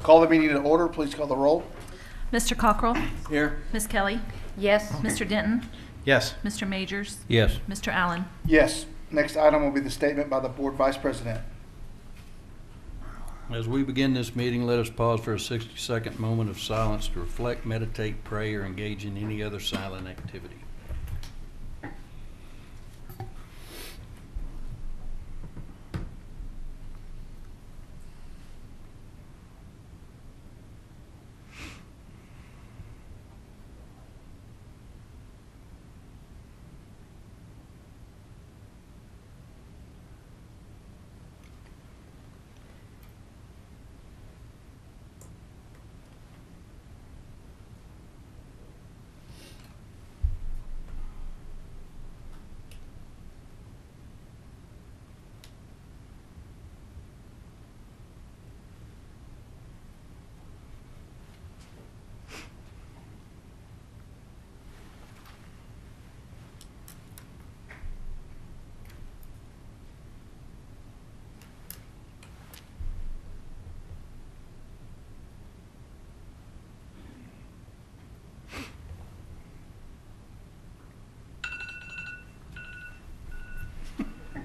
Call the meeting to order. Please call the roll. Mr. Cockrell? Here. Ms. Kelly? Yes. Mr. Denton? Yes. Mr. Majors? Yes. Mr. Allen? Yes. Next item will be the statement by the Board Vice President. As we begin this meeting, let us pause for a 60-second moment of silence to reflect, meditate, pray, or engage in any other silent activity.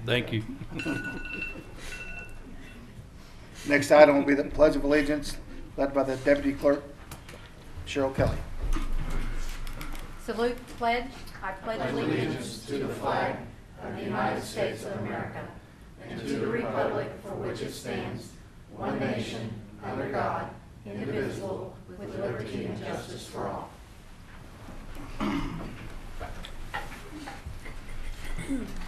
Thank you. Next item will be the Pledge of Allegiance, led by the Deputy Clerk, Cheryl Kelly. Salute the pledge. I pledge allegiance to the flag of the United States of America and to the republic for which it stands, one nation, under God, indivisible, with liberty and justice for all.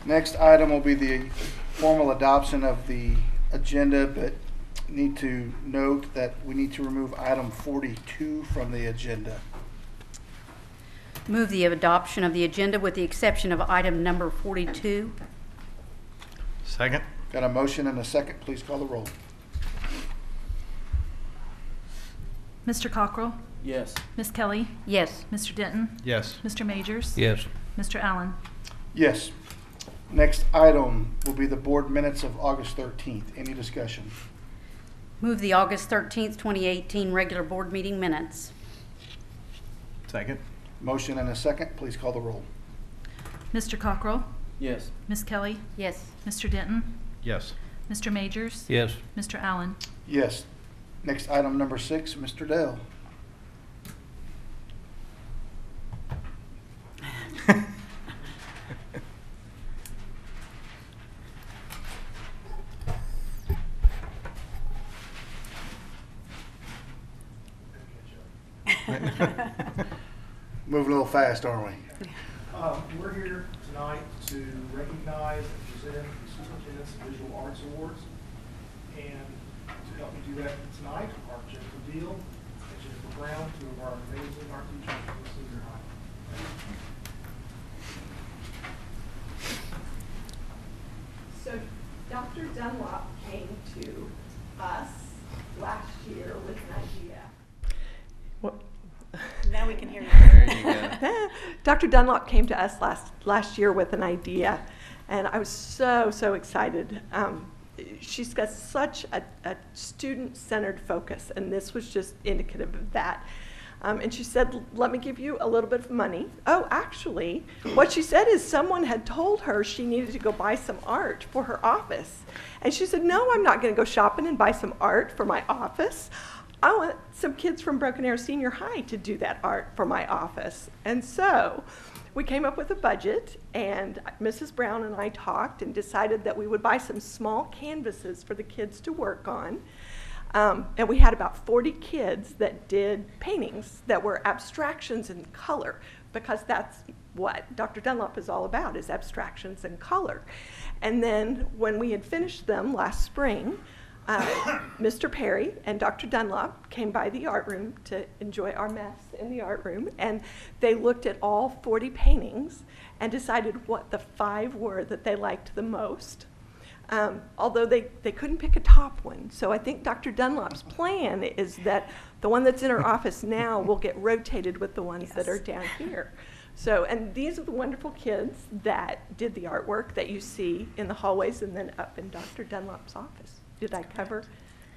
Next item will be the formal adoption of the agenda, but need to note that we need to remove item 42 from the agenda. Move the adoption of the agenda with the exception of item number 42. Second. Got a motion and a second. Please call the roll. Mr. Cockrell? Yes. Ms. Kelly? Yes. Mr. Denton? Yes. Mr. Majors? Yes. Mr. Allen? Yes. Next item will be the board minutes of August 13th. Any discussion? Move the August 13th, 2018 regular board meeting minutes. Second. Motion and a second. Please call the roll. Mr. Cockrell? Yes. Ms. Kelly? Yes. Mr. Denton? Yes. Mr. Majors? Yes. Mr. Allen? Yes. Next item number 6, Mr. Dale. Moving a little fast, aren't we? We're here tonight to recognize and present the Superintendent's Visual Arts Awards. And to help me do that tonight are Jennifer Deal and Jennifer Brown, two of our amazing art teachers from the senior high. So Dr. Dunlop came to us last year with an idea. Now we can hear you. There you go. Dr. Dunlop came to us last year with an idea, and I was so excited. She's got such a student-centered focus, and this was just indicative of that. And she said, let me give you a little bit of money. Oh, actually, what she said is someone had told her she needed to go buy some art for her office. And she said, no, I'm not going to go shopping and buy some art for my office. I want some kids from Broken Arrow Senior High to do that art for my office. And so we came up with a budget, and Mrs. Brown and I talked and decided that we would buy some small canvases for the kids to work on. And we had about 40 kids that did paintings that were abstractions in color, because that's what Dr. Dunlop is all about, is abstractions in color. And then when we had finished them last spring, Mr. Perry and Dr. Dunlop came by the art room to enjoy our mess in the art room, and they looked at all 40 paintings and decided what the 5 were that they liked the most. Although they couldn't pick a top one. So I think Dr. Dunlop's plan is that the one that's in her office now will get rotated with the ones that are down here. So, and these are the wonderful kids that did the artwork that you see in the hallways and then up in Dr. Dunlop's office. Did I cover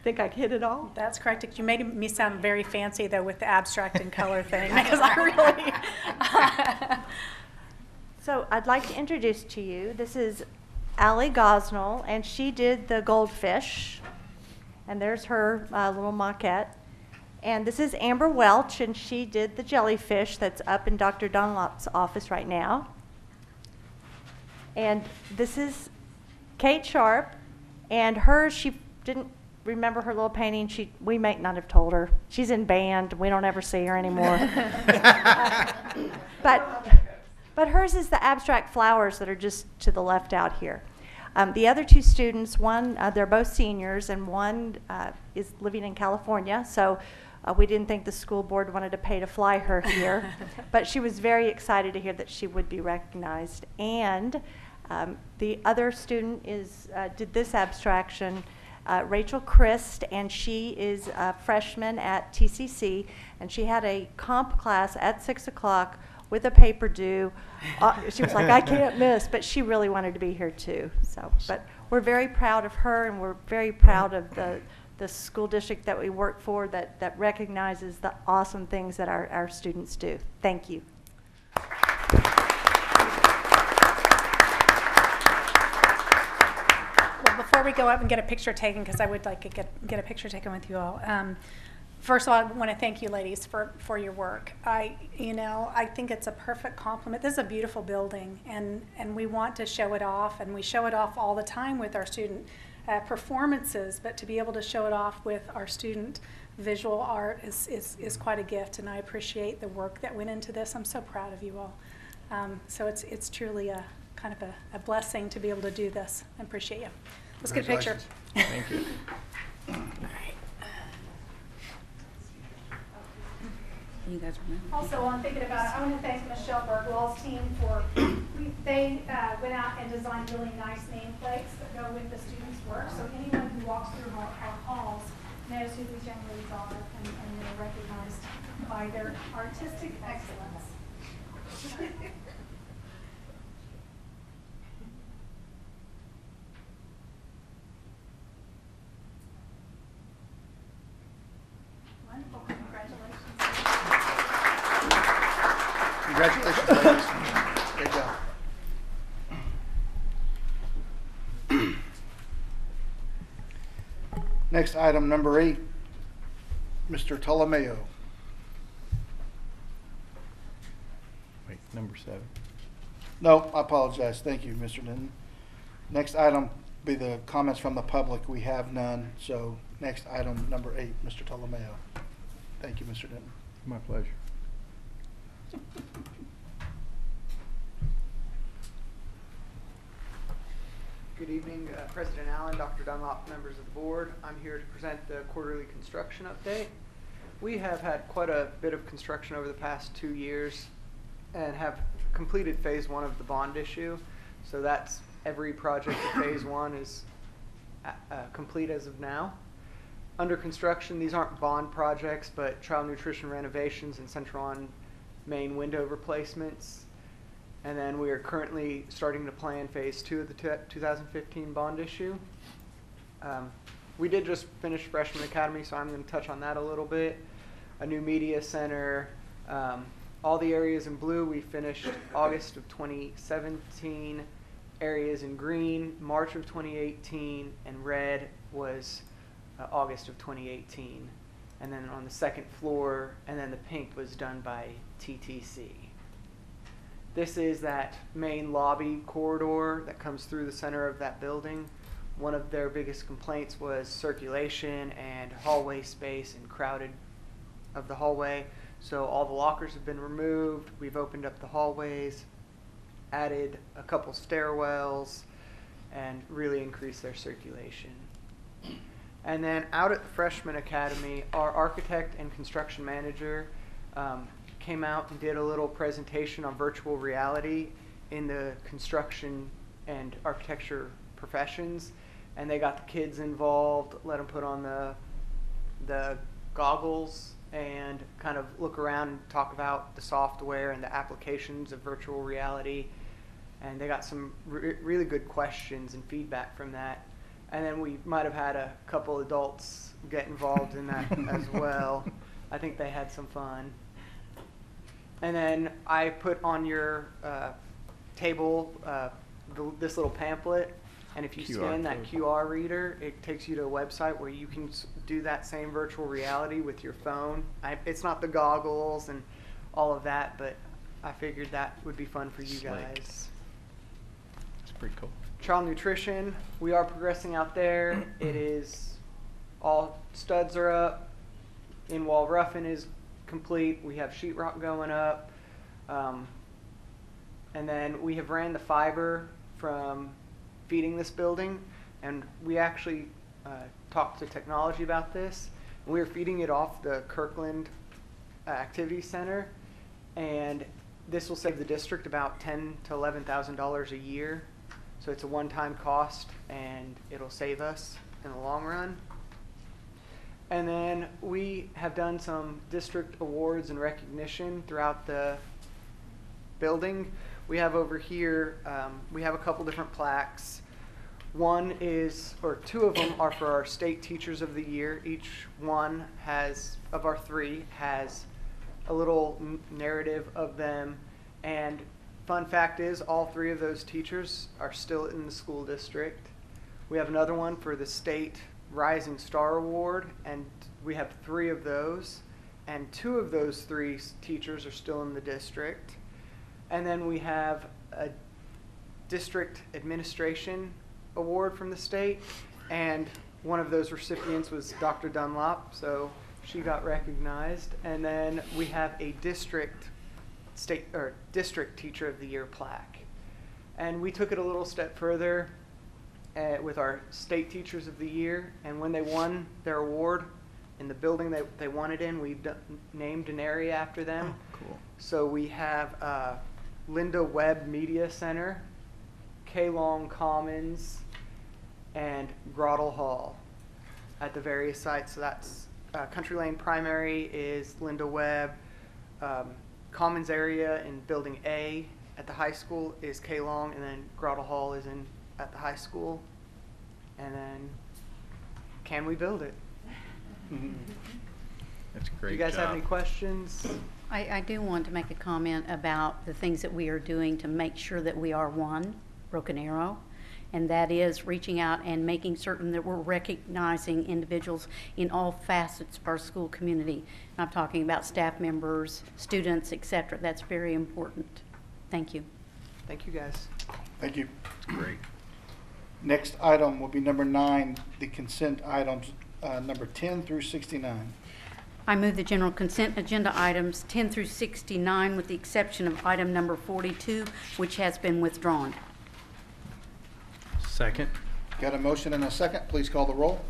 Think I hit it all? That's correct. You made me sound very fancy, though, with the abstract and color thing, because I really... So I'd like to introduce to you, this is Allie Gosnell, and she did the goldfish. And there's her little maquette. And this is Amber Welch, and she did the jellyfish that's up in Dr. Dunlop's office right now. And this is Kate Sharp, and her, she didn't remember her little painting. We might not have told her. She's in band. We don't ever see her anymore. But hers is the abstract flowers that are just to the left out here. The other two students, one, they're both seniors, and one is living in California, so we didn't think the school board wanted to pay to fly her here. But she was very excited to hear that she would be recognized. And the other student did this abstraction, Rachel Christ, and she is a freshman at TCC, and she had a comp class at 6 o'clock with a paper due. She was like, I can't miss, but she really wanted to be here too. So, but we're very proud of her, and we're very proud of the school district that we work for that recognizes the awesome things that our students do. Thank you. Well, before we go up and get a picture taken, because I would like to get a picture taken with you all. First of all, I want to thank you ladies for your work. I think it's a perfect compliment. This is a beautiful building, and we want to show it off, and we show it off all the time with our student performances, but to be able to show it off with our student visual art is quite a gift, and I appreciate the work that went into this. I'm so proud of you all. So it's truly a kind of a blessing to be able to do this. I appreciate you. Let's get a picture. Thank you. All right. You guys remember? Also, while I'm thinking about it, I want to thank Michelle Bergwall's team for, they went out and designed really nice nameplates that go with the students' work. So anyone who walks through our halls knows who these young ladies are, and they're recognized by their artistic excellence. Wonderful. Congratulations. Congratulations, ladies. Great job. Next item, number 8, Mr. Ptolomeo. Wait, number 7. No, I apologize. Thank you, Mr. Denton. Next item be the comments from the public. We have none. So next item, number 8, Mr. Ptolomeo. Thank you, Mr. Denton. My pleasure. Good evening, President Allen, Dr. Dunlop, members of the board. I'm here to present the quarterly construction update. We have had quite a bit of construction over the past 2 years and have completed phase 1 of the bond issue. So that's every project in phase 1 is complete as of now. Under construction, these aren't bond projects, but child nutrition renovations and central on main window replacements. And then we are currently starting to plan phase 2 of the 2015 bond issue. We did just finish Freshman Academy, so I'm going to touch on that a little bit. A new media center. All the areas in blue we finished August of 2017. Areas in green, March of 2018, and red was August of 2018. And then on the second floor, and then the pink was done by TTC. This is that main lobby corridor that comes through the center of that building. One of their biggest complaints was circulation and hallway space and crowded of the hallway. So all the lockers have been removed. We've opened up the hallways, added a couple stairwells, and really increased their circulation. And then out at the Freshman Academy, our architect and construction manager came out and did a little presentation on virtual reality in the construction and architecture professions. And they got the kids involved, let them put on the goggles and kind of look around and talk about the software and the applications of virtual reality. And they got some really good questions and feedback from that. And then we might have had a couple adults get involved in that as well. I think they had some fun. And then I put on your table this little pamphlet, and if you QR scan that code. QR reader, it takes you to a website where you can do that same virtual reality with your phone. It's not the goggles and all of that, but I figured that would be fun for you Slick. guys. That's pretty cool. Child nutrition, we are progressing out there. It is, all studs are up. In-wall roughing is complete. We have sheetrock going up. And then we have ran the fiber from feeding this building, and we actually talked to technology about this. And we were feeding it off the Kirkland Activity Center, and this will save the district about $10,000 to $11,000 a year. So it's a one-time cost, and it'll save us in the long run. And then we have done some district awards and recognition throughout the building. We have over here, we have a couple different plaques. One is, or two of them are for our state teachers of the year. Each one has, of our three, has a little narrative of them. And fun fact is, all three of those teachers are still in the school district. We have another one for the state Rising Star Award, and we have three of those. And two of those three teachers are still in the district. And then we have a district administration award from the state, and one of those recipients was Dr. Dunlop, so she got recognized. And then we have a district teacher of the year plaque. And we took it a little step further with our state teachers of the year, and when they won their award in the building they won it in, we named an area after them. Oh, cool. So we have Linda Webb Media Center, K-Long Commons, and Grottle Hall at the various sites. So that's Country Lane Primary is Linda Webb. Commons area in Building A at the high school is K-Long, and then Grottle Hall is at the high school. And then, can we build it? That's a great Do you guys have job. any questions? I do want to make a comment about the things that we are doing to make sure that we are one, Broken Arrow, and that is reaching out and making certain that we're recognizing individuals in all facets of our school community. And I'm talking about staff members, students, etc. That's very important. Thank you. Thank you, guys. Thank you. That's great. Next item will be number 9, the consent items, number 10 through 69. I move the general consent agenda items 10 through 69 with the exception of item number 42, which has been withdrawn. Second. Got a motion and a second. Please call the roll.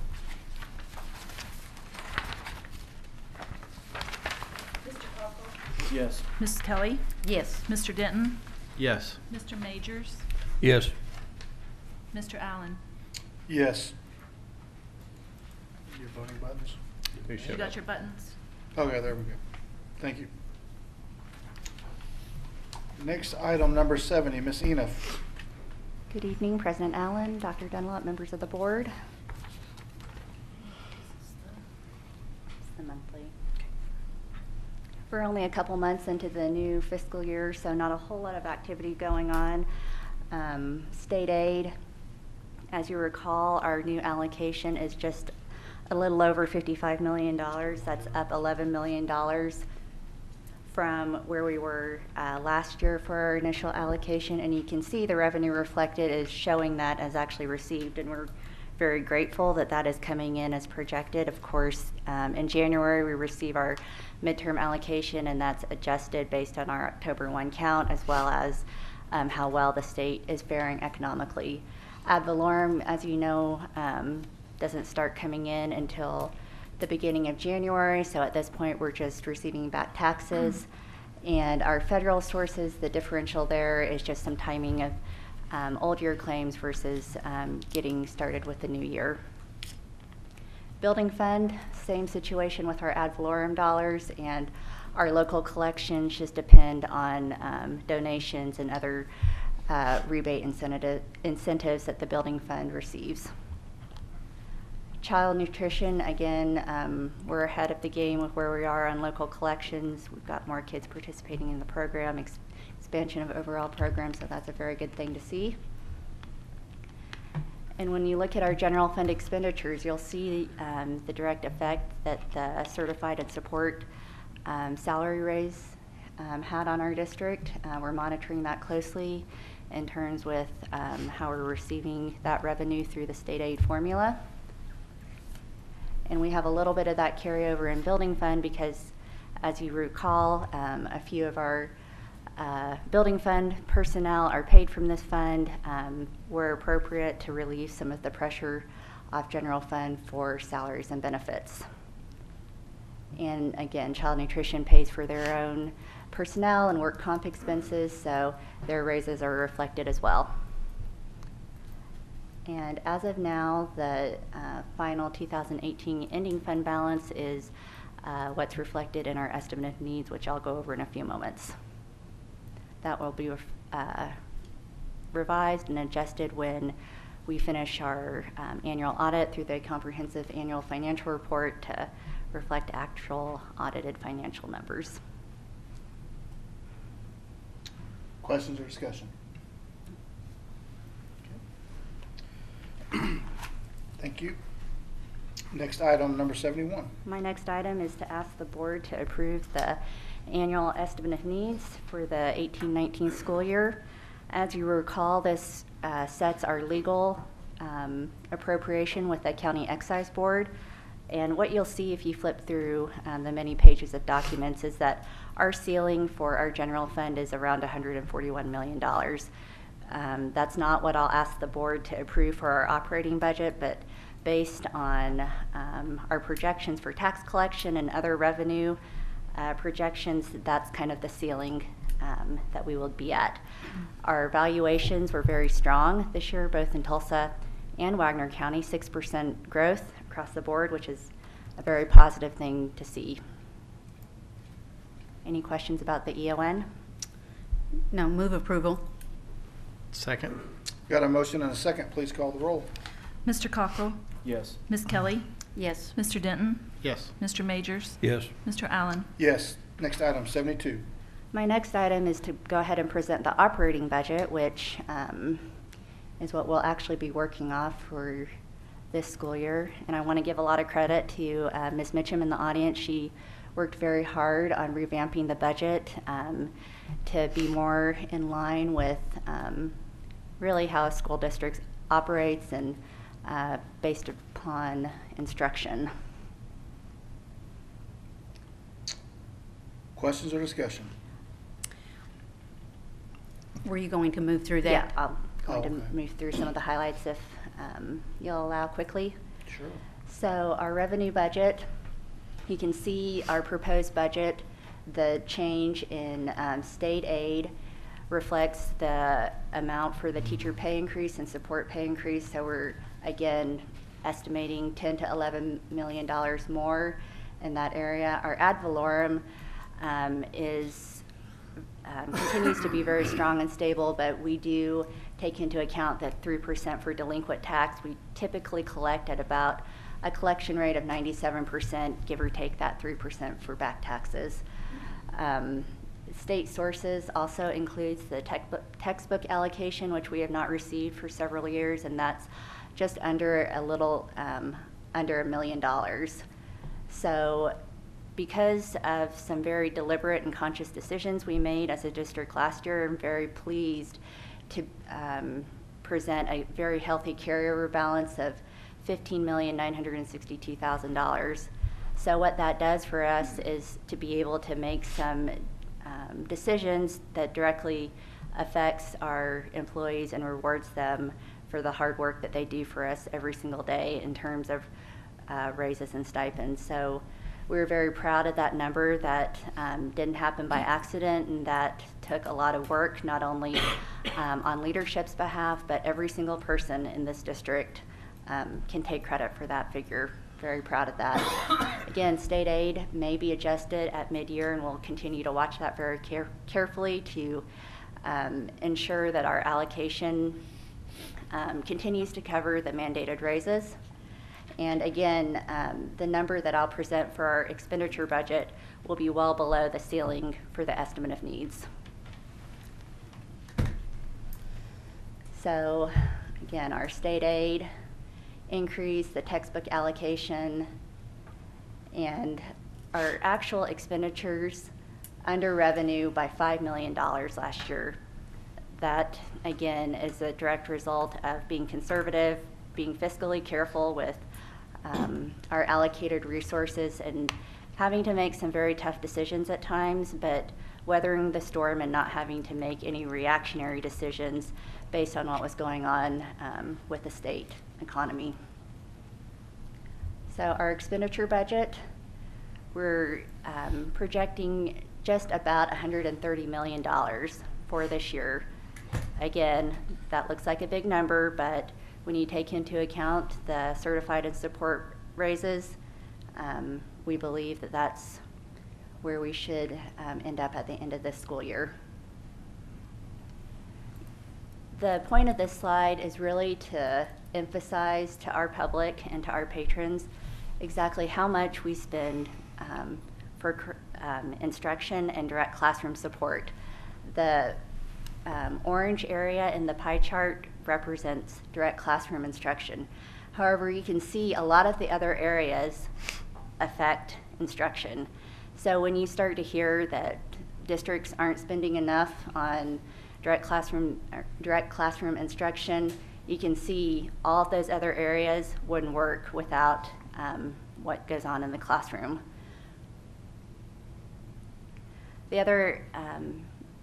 Yes. Mrs. Kelly, Yes. Mr. Denton, Yes. Mr. Majors, Yes. Mr. Allen. Yes. Your voting buttons? Who You showed got up? your buttons? Okay, there we go. Thank you. Next item, number 70, Ms. Enoff. Good evening, President Allen, Dr. Dunlop, members of the board. It's the monthly. We're only a couple months into the new fiscal year, so not a whole lot of activity going on. State aid, as you recall, our new allocation is just a little over $55 million. That's up $11 million from where we were last year for our initial allocation, and you can see the revenue reflected is showing that as actually received, and we're very grateful that that is coming in as projected. Of course, in January we receive our midterm allocation, and that's adjusted based on our October 1 count, as well as how well the state is faring economically. Ad valorem, as you know, doesn't start coming in until the beginning of January, so at this point we're just receiving back taxes. And our federal sources, the differential there is just some timing of old year claims versus getting started with the new year. Building fund, same situation with our ad valorem dollars, and our local collections just depend on donations and other rebate incentives that the building fund receives. Child nutrition, again, we're ahead of the game with where we are on local collections. We've got more kids participating in the program, expansion of overall program, so that's a very good thing to see. And when you look at our general fund expenditures, you'll see the direct effect that the certified and support salary raise had on our district. We're monitoring that closely in terms with how we're receiving that revenue through the state aid formula. And we have a little bit of that carryover in building fund because, as you recall, a few of our building fund personnel are paid from this fund, where appropriate to relieve some of the pressure off general fund for salaries and benefits. And again, child nutrition pays for their own personnel and work comp expenses, so their raises are reflected as well. And as of now, the final 2018 ending fund balance is what's reflected in our estimate of needs, which I'll go over in a few moments. That will be revised and adjusted when we finish our annual audit through the comprehensive annual financial report to reflect actual audited financial numbers. Questions or discussion? Thank you. Next item, number 71. My next item is to ask the board to approve the annual estimate of needs for the 18-19 school year. As you recall, this sets our legal appropriation with the county excise board. And what you'll see if you flip through the many pages of documents is that our ceiling for our general fund is around $141 million. That's not what I'll ask the board to approve for our operating budget, but based on our projections for tax collection and other revenue projections, that's kind of the ceiling that we will be at. Our valuations were very strong this year, both in Tulsa and Wagner County, 6% growth across the board, which is a very positive thing to see. Any questions about the EON? No, move approval. Second. Got a motion and a second. Please call the roll. Mr. Cockrell? Yes. Ms. Kelly? Yes. Mr. Denton? Yes. Mr. Majors? Yes. Mr. Allen? Yes. Next item, 72. My next item is to go ahead and present the operating budget, which is what we'll actually be working off for this school year. And I want to give a lot of credit to Ms. Mitchum in the audience. She worked very hard on revamping the budget to be more in line with really how a school district operates and based upon instruction. Questions or discussion? Were you going to move through that? Yeah, I'm going okay. to move through some of the highlights if you'll allow quickly. Sure. So our revenue budget, you can see our proposed budget. The change in state aid reflects the amount for the teacher pay increase and support pay increase. So we're, again, estimating $10 to $11 million more in that area. Our ad valorem continues to be very strong and stable, but we do take into account that 3% for delinquent tax. We typically collect at about a collection rate of 97%, give or take that 3% for back taxes. State sources also includes the textbook allocation, which we have not received for several years, and that's just under a little under $1 million. So because of some very deliberate and conscious decisions we made as a district last year, I'm very pleased to present a very healthy carryover balance of $15,962,000. So what that does for us is to be able to make some decisions that directly affects our employees and rewards them for the hard work that they do for us every single day in terms of raises and stipends. So we're very proud of that number. That didn't happen by accident, and that took a lot of work, not only on leadership's behalf, but every single person in this district can take credit for that figure. Very proud of that. Again, state aid may be adjusted at mid-year, and we'll continue to watch that very carefully to ensure that our allocation continues to cover the mandated raises. And again, the number that I'll present for our expenditure budget will be well below the ceiling for the estimate of needs. So again, our state aid increase, the textbook allocation, and our actual expenditures under revenue by $5 million last year. That, again, is a direct result of being conservative, being fiscally careful with our allocated resources, and having to make some very tough decisions at times, but weathering the storm and not having to make any reactionary decisions based on what was going on with the state economy. So our expenditure budget, we're projecting just about $130 million for this year. Again, that looks like a big number, but when you take into account the certified and support raises, we believe that that's where we should end up at the end of this school year. The point of this slide is really to emphasize to our public and to our patrons exactly how much we spend for instruction and direct classroom support. The orange area in the pie chart represents direct classroom instruction. However, you can see a lot of the other areas affect instruction. So when you start to hear that districts aren't spending enough on direct classroom instruction, you can see all of those other areas wouldn't work without what goes on in the classroom. The other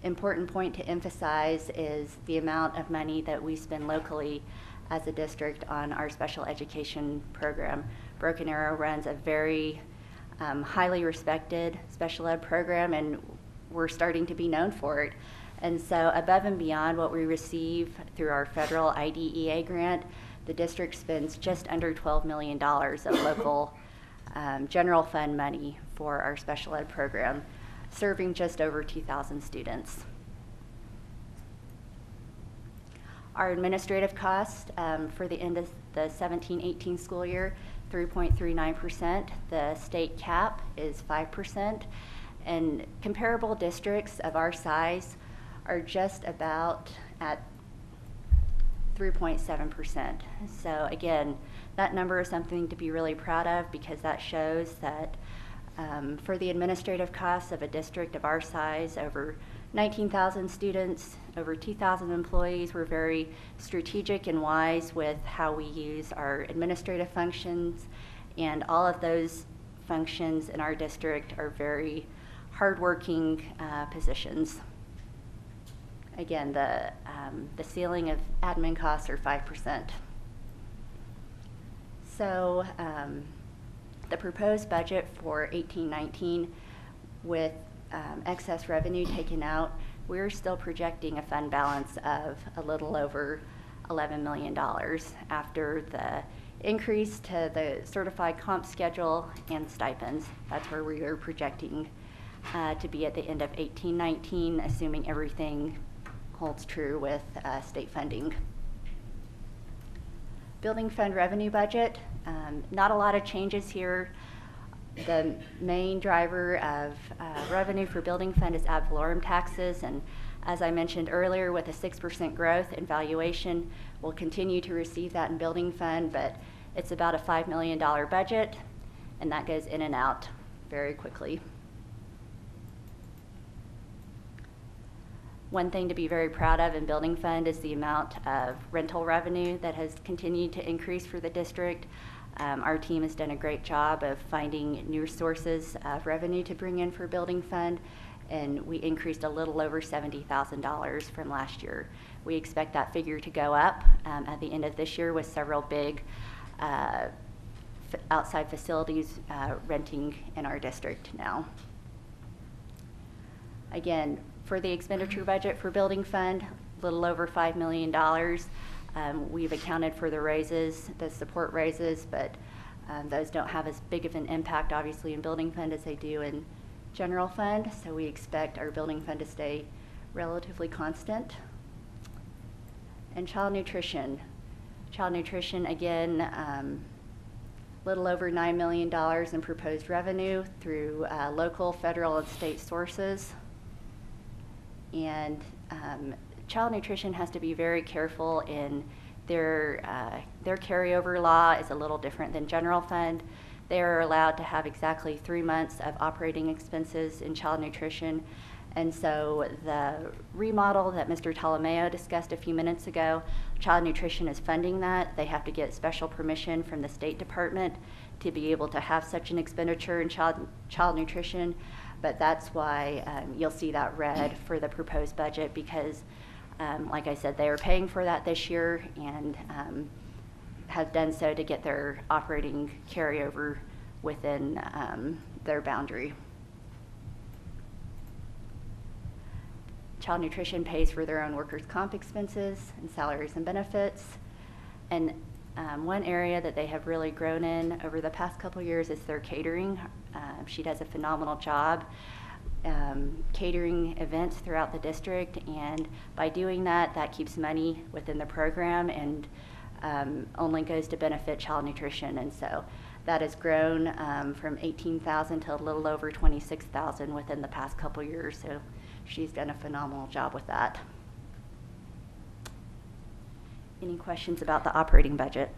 important point to emphasize is the amount of money that we spend locally as a district on our special education program. Broken Arrow runs a very highly respected special ed program, and we're starting to be known for it. And so above and beyond what we receive through our federal IDEA grant, the district spends just under $12 million of local general fund money for our special ed program, serving just over 2,000 students. Our administrative cost for the end of the 17-18 school year, 3.39%. The state cap is 5%. And comparable districts of our size are just about at 3.7%. So again, that number is something to be really proud of, because that shows that for the administrative costs of a district of our size, over 19,000 students, over 2,000 employees, we're very strategic and wise with how we use our administrative functions, and all of those functions in our district are very hardworking positions. Again, the ceiling of admin costs are 5%. So the proposed budget for 18-19, with excess revenue taken out, we're still projecting a fund balance of a little over $11 million after the increase to the certified comp schedule and stipends. That's where we are projecting to be at the end of 18-19, assuming everything holds true with state funding. Building fund revenue budget, not a lot of changes here. The main driver of revenue for building fund is ad valorem taxes, and as I mentioned earlier, with a 6% growth in valuation, we'll continue to receive that in building fund, but it's about a $5 million budget, and that goes in and out very quickly. One thing to be very proud of in building fund is the amount of rental revenue that has continued to increase for the district. Our team has done a great job of finding new sources of revenue to bring in for building fund, and we increased a little over $70,000 from last year. We expect that figure to go up at the end of this year with several big outside facilities renting in our district now. Again, for the expenditure budget for building fund, a little over $5 million. We've accounted for the raises, the support raises, but those don't have as big of an impact, obviously, in building fund as they do in general fund. So we expect our building fund to stay relatively constant. And child nutrition. Child nutrition, again, little over $9 million in proposed revenue through local, federal, and state sources. And child nutrition has to be very careful in their carryover law is a little different than general fund. They are allowed to have exactly 3 months of operating expenses in child nutrition. And so the remodel that Mr. Tolomeo discussed a few minutes ago, child nutrition is funding that. They have to get special permission from the State Department to be able to have such an expenditure in child nutrition. But that's why you'll see that red for the proposed budget, because like I said, they are paying for that this year and have done so to get their operating carryover within their boundary. Child nutrition pays for their own workers' comp expenses and salaries and benefits. And one area that they have really grown in over the past couple years is their catering. She does a phenomenal job catering events throughout the district, and by doing that, that keeps money within the program and only goes to benefit child nutrition. And so that has grown from $18,000 to a little over $26,000 within the past couple years. So she's done a phenomenal job with that. Any questions about the operating budget?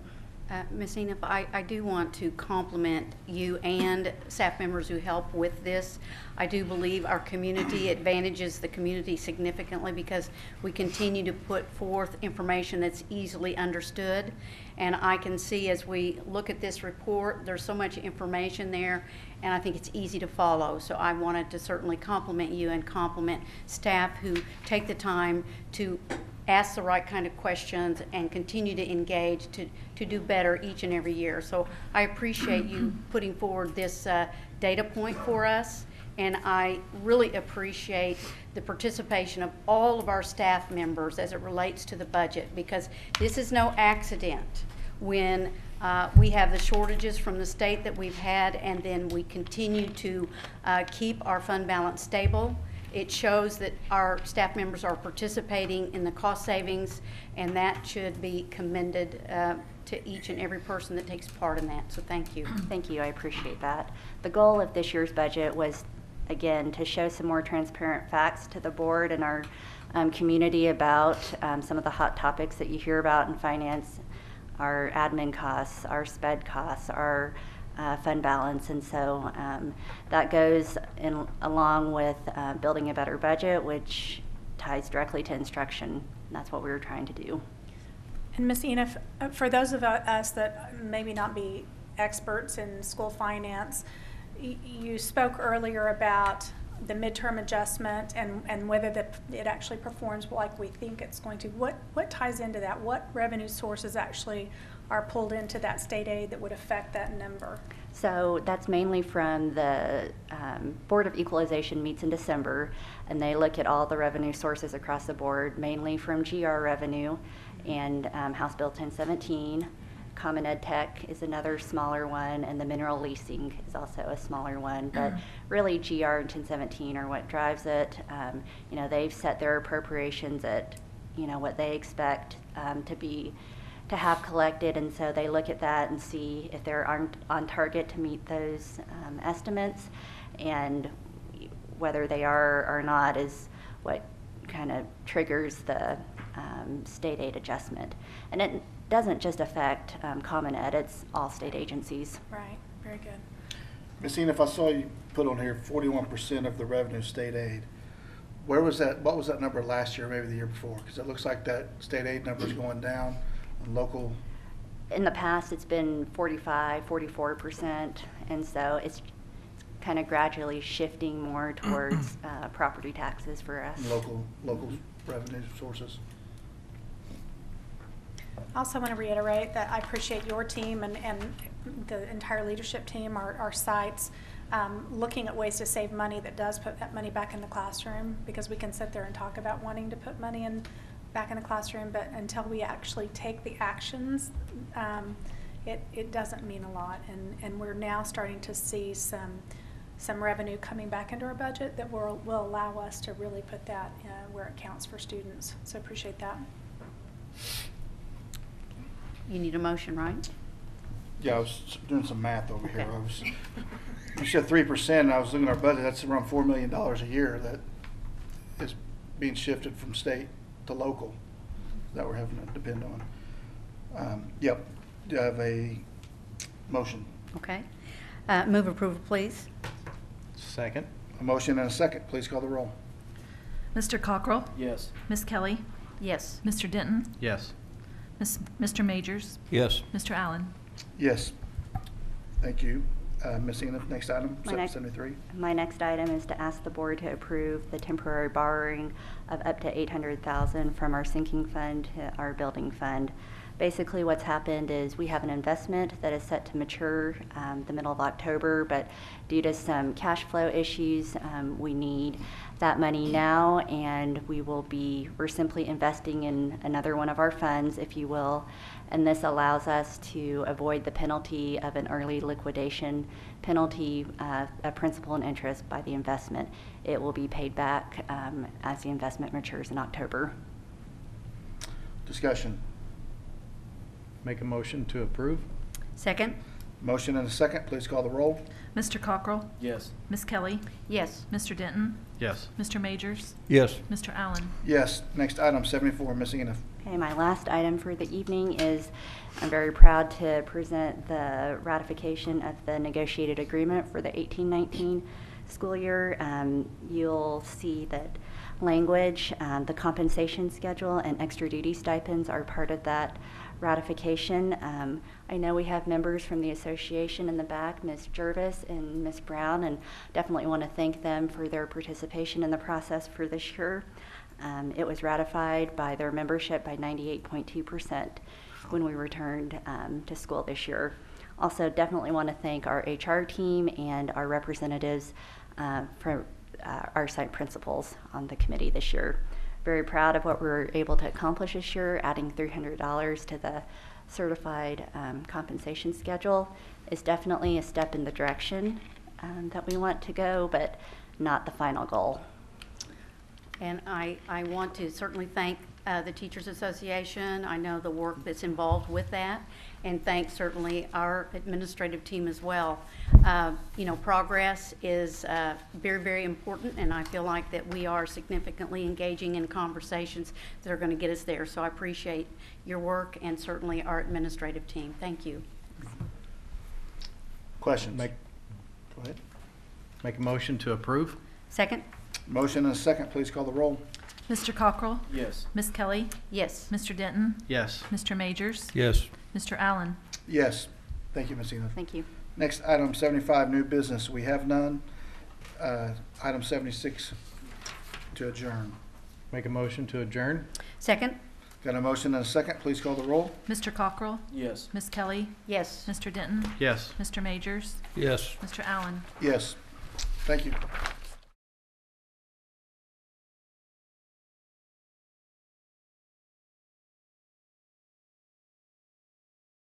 Ms. Enif, I do want to compliment you and staff members who help with this. I do believe our community advantages the community significantly because we continue to put forth information that's easily understood. And I can see as we look at this report, there's so much information there, and I think it's easy to follow. So I wanted to certainly compliment you and compliment staff who take the time to ask the right kind of questions and continue to engage to do better each and every year. So I appreciate you putting forward this data point for us, and I really appreciate the participation of all of our staff members as it relates to the budget, because this is no accident when we have the shortages from the state that we've had, and then we continue to keep our fund balance stable. It shows that our staff members are participating in the cost savings, and that should be commended to each and every person that takes part in that. So thank you. Thank you, I appreciate that. The goal of this year's budget was, again, to show some more transparent facts to the board and our community about some of the hot topics that you hear about in finance, our admin costs, our sped costs, our fund balance. And so that goes in along with building a better budget, which ties directly to instruction. And that's what we were trying to do. And Ms. Enif, for those of us that maybe not be experts in school finance, you spoke earlier about the midterm adjustment and whether it actually performs like we think it's going to. What ties into that? What revenue sources actually are pulled into that state aid that would affect that number? So that's mainly from the Board of Equalization meets in December, and they look at all the revenue sources across the board, mainly from GR revenue and House Bill 1017. Common Ed Tech is another smaller one, and the mineral leasing is also a smaller one. But really, GR and 1017 are what drives it. You know, they've set their appropriations at, you know, what they expect to have collected, and so they look at that and see if they're on target to meet those estimates, and whether they are or not is what kind of triggers the state aid adjustment. And it doesn't just affect Common Ed, it's all state agencies. Right, very good. Ms. Enif, I saw you put on here 41% of the revenue state aid. Where was that? What was that number last year, maybe the year before? Because it looks like that state aid number is going down. Local? In the past, it's been 45, 44%, and so it's kind of gradually shifting more towards property taxes for us. Local revenue sources. I also want to reiterate that I appreciate your team and the entire leadership team, our sites, looking at ways to save money that does put that money back in the classroom, because we can sit there and talk about wanting to put money back in the classroom, but until we actually take the actions, it doesn't mean a lot. And we're now starting to see some revenue coming back into our budget that will allow us to really put that where it counts for students. So appreciate that. You need a motion, right? Yeah, I was doing some math over here. Okay. You said 3%, and I was looking at our budget, that's around $4 million a year that is being shifted from state to local that we're having to depend on. Yep. Do I have a motion? Okay. Move approval, please. Second. A motion and a second. Please call the roll. Mr. Cockrell? Yes. Ms. Kelly? Yes. Mr. Denton? Yes. Mr. Majors? Yes. Mr. Allen? Yes. Thank you. Ms. Enid, next item, My next- 773. My next item is to ask the board to approve the temporary borrowing of up to $800,000 from our sinking fund to our building fund. Basically, what's happened is we have an investment that is set to mature the middle of October, but due to some cash flow issues, we need that money now, and we're simply investing in another one of our funds, if you will, and this allows us to avoid the penalty of an early liquidation penalty of principal and interest by the investment. It will be paid back as the investment matures in October. Discussion. Make a motion to approve? Second? Motion and a second. Please call the roll. Mr. Cockrell? Yes. Ms. Kelly? Yes. Mr. Denton? Yes. Mr. Majors? Yes. Mr. Allen? Yes. Next item, 74, Ms. Enid. Okay, my last item for the evening is I'm very proud to present the ratification of the negotiated agreement for the 18-19 school year. You'll see that language, the compensation schedule, and extra duty stipends are part of that ratification. I know we have members from the association in the back, Ms. Jervis and Ms. Brown, and definitely want to thank them for their participation in the process for this year. It was ratified by their membership by 98.2% when we returned to school this year. Also, definitely want to thank our HR team and our representatives from our site principals on the committee this year. Very proud of what we were able to accomplish this year. Adding $300 to the certified compensation schedule is definitely a step in the direction that we want to go, but not the final goal. And I want to certainly thank the Teachers Association. I know the work that's involved with that, and thank certainly our administrative team as well. Progress is very, very important, and I feel like that we are significantly engaging in conversations that are going to get us there. So I appreciate your work and certainly our administrative team. Thank you. Questions? Make Go ahead. Make a motion to approve? Second? Motion and a second. Please call the roll. Mr. Cockrell? Yes. Ms. Kelly? Yes. Mr. Denton? Yes. Mr. Majors? Yes. Mr. Allen? Yes. Thank you, Ms. Enid. Thank you. Next item, 75, new business. We have none. Item 76, to adjourn. Make a motion to adjourn? Second? Got a motion and a second. Please call the roll. Mr. Cockrell? Yes. Ms. Kelly? Yes. Mr. Denton? Yes. Mr. Majors? Yes. Mr. Allen? Yes. Thank you.